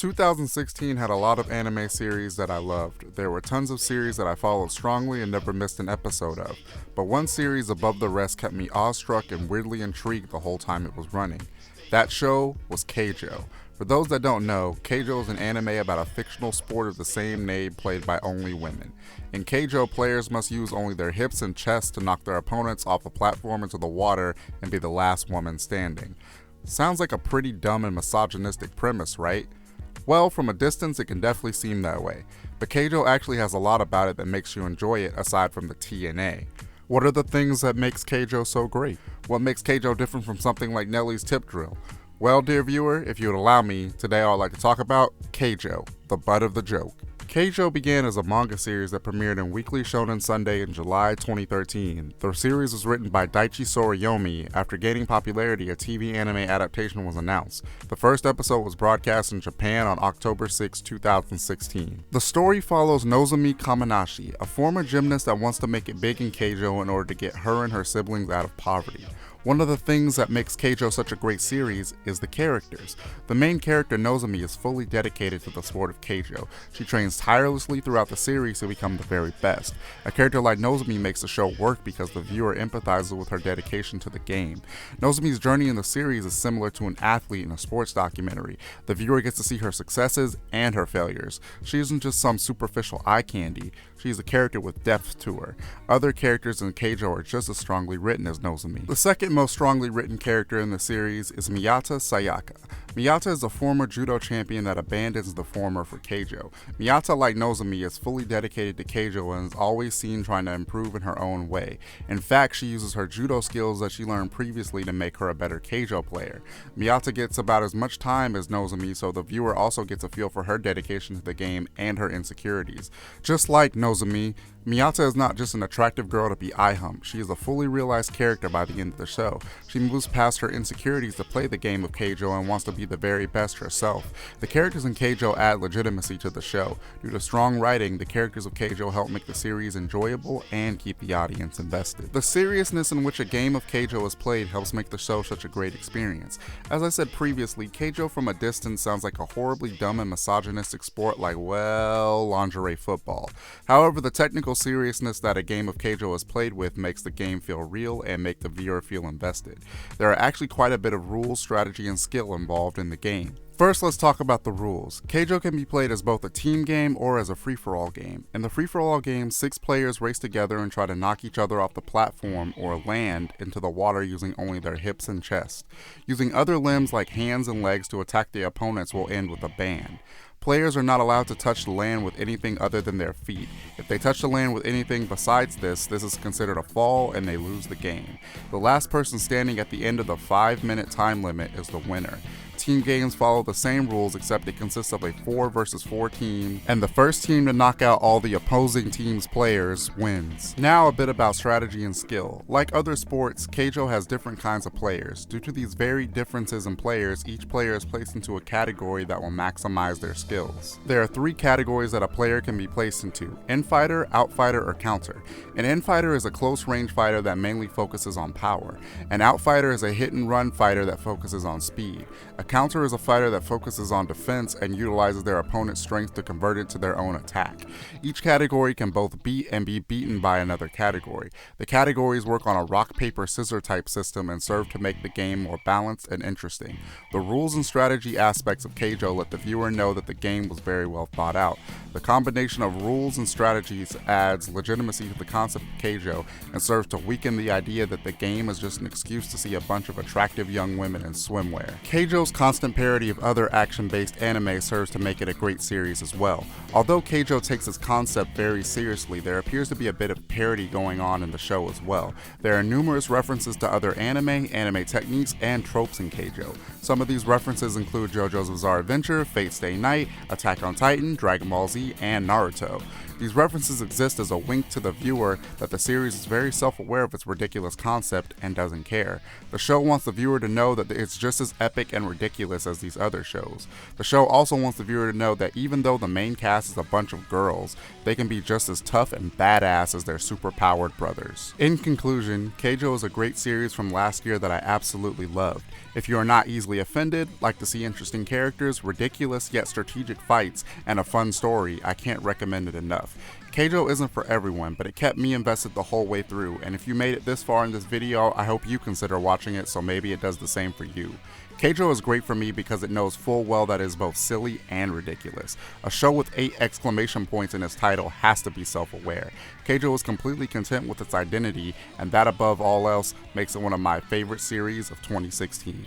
2016 had a lot of anime series that I loved. There were tons of series that I followed strongly and never missed an episode of, but one series above the rest kept me awestruck and weirdly intrigued the whole time it was running. That show was Keijo. For those that don't know, Keijo is an anime about a fictional sport of the same name played by only women. In Keijo, players must use only their hips and chest to knock their opponents off a platform into the water and be the last woman standing. Sounds like a pretty dumb and misogynistic premise, right? Well, from a distance it can definitely seem that way, but Keijo actually has a lot about it that makes you enjoy it aside from the TNA. What are the things that makes Keijo so great? What makes Keijo different from something like Nelly's tip drill? Well, dear viewer, if you would allow me, today I'd like to talk about Keijo, the butt of the joke. Keijo began as a manga series that premiered in Weekly Shonen Sunday in July 2013. The series was written by Daichi Sorayomi. After gaining popularity, a TV anime adaptation was announced. The first episode was broadcast in Japan on October 6, 2016. The story follows Nozomi Kamanashi, a former gymnast that wants to make it big in Keijo in order to get her and her siblings out of poverty. One of the things that makes Keijo such a great series is the characters. The main character, Nozomi, is fully dedicated to the sport of Keijo. She trains tirelessly throughout the series to become the very best. A character like Nozomi makes the show work because the viewer empathizes with her dedication to the game. Nozomi's journey in the series is similar to an athlete in a sports documentary. The viewer gets to see her successes and her failures. She isn't just some superficial eye candy. She's a character with depth to her. Other characters in Keijo are just as strongly written as Nozomi. The second most strongly written character in the series is Miata Sayaka. Miata is a former judo champion that abandons the former for Keijo. Miata, like Nozomi, is fully dedicated to Keijo and is always seen trying to improve in her own way. In fact, she uses her judo skills that she learned previously to make her a better Keijo player. Miata gets about as much time as Nozomi, so the viewer also gets a feel for her dedication to the game and her insecurities. Just like Nozomi, Miata is not just an attractive girl to be eye-humped. She is a fully realized character by the end of the show. She moves past her insecurities to play the game of Keijo and wants to be the very best herself. The characters in Keijo add legitimacy to the show. Due to strong writing, the characters of Keijo help make the series enjoyable and keep the audience invested. The seriousness in which a game of Keijo is played helps make the show such a great experience. As I said previously, Keijo from a distance sounds like a horribly dumb and misogynistic sport like, well, lingerie football. However, the technical seriousness that a game of Keijo is played with makes the game feel real and make the viewer feel invested. There are actually quite a bit of rules, strategy, and skill involved in the game. First, let's talk about the rules. Keijo can be played as both a team game or as a free-for-all game. In the free-for-all game, 6 players race together and try to knock each other off the platform or land into the water using only their hips and chest. Using other limbs like hands and legs to attack the opponents will end with a ban. Players are not allowed to touch the land with anything other than their feet. If they touch the land with anything besides this is considered a fall and they lose the game. The last person standing at the end of the 5-minute time limit is the winner. Team games follow the same rules except it consists of a 4 versus 4 team, and the first team to knock out all the opposing team's players wins. Now a bit about strategy and skill. Like other sports, Keijo has different kinds of players. Due to these varied differences in players, each player is placed into a category that will maximize their skills. There are 3 categories that a player can be placed into: infighter, outfighter, or counter. An infighter is a close range fighter that mainly focuses on power. An outfighter is a hit and run fighter that focuses on speed. A counter is a fighter that focuses on defense and utilizes their opponent's strength to convert it to their own attack. Each category can both beat and be beaten by another category. The categories work on a rock, paper, scissors type system and serve to make the game more balanced and interesting. The rules and strategy aspects of Keijo let the viewer know that the game was very well thought out. The combination of rules and strategies adds legitimacy to the concept of Keijo and serves to weaken the idea that the game is just an excuse to see a bunch of attractive young women in swimwear. Keijo's constant parody of other action-based anime serves to make it a great series as well. Although Keijo takes its concept very seriously, there appears to be a bit of parody going on in the show as well. There are numerous references to other anime techniques, and tropes in Keijo. Some of these references include JoJo's Bizarre Adventure, Fate Stay Night, Attack on Titan, Dragon Ball Z, and Naruto. These references exist as a wink to the viewer that the series is very self-aware of its ridiculous concept and doesn't care. The show wants the viewer to know that it's just as epic and ridiculous as these other shows. The show also wants the viewer to know that even though the main cast is a bunch of girls, they can be just as tough and badass as their super-powered brothers. In conclusion, Keijo is a great series from last year that I absolutely loved. If you are not easily offended, like to see interesting characters, ridiculous yet strategic fights, and a fun story, I can't recommend it enough. Keijo isn't for everyone, but it kept me invested the whole way through, and if you made it this far in this video, I hope you consider watching it so maybe it does the same for you. Keijo is great for me because it knows full well that it is both silly and ridiculous. A show with 8 exclamation points in its title has to be self-aware. Keijo is completely content with its identity, and that above all else makes it one of my favorite series of 2016.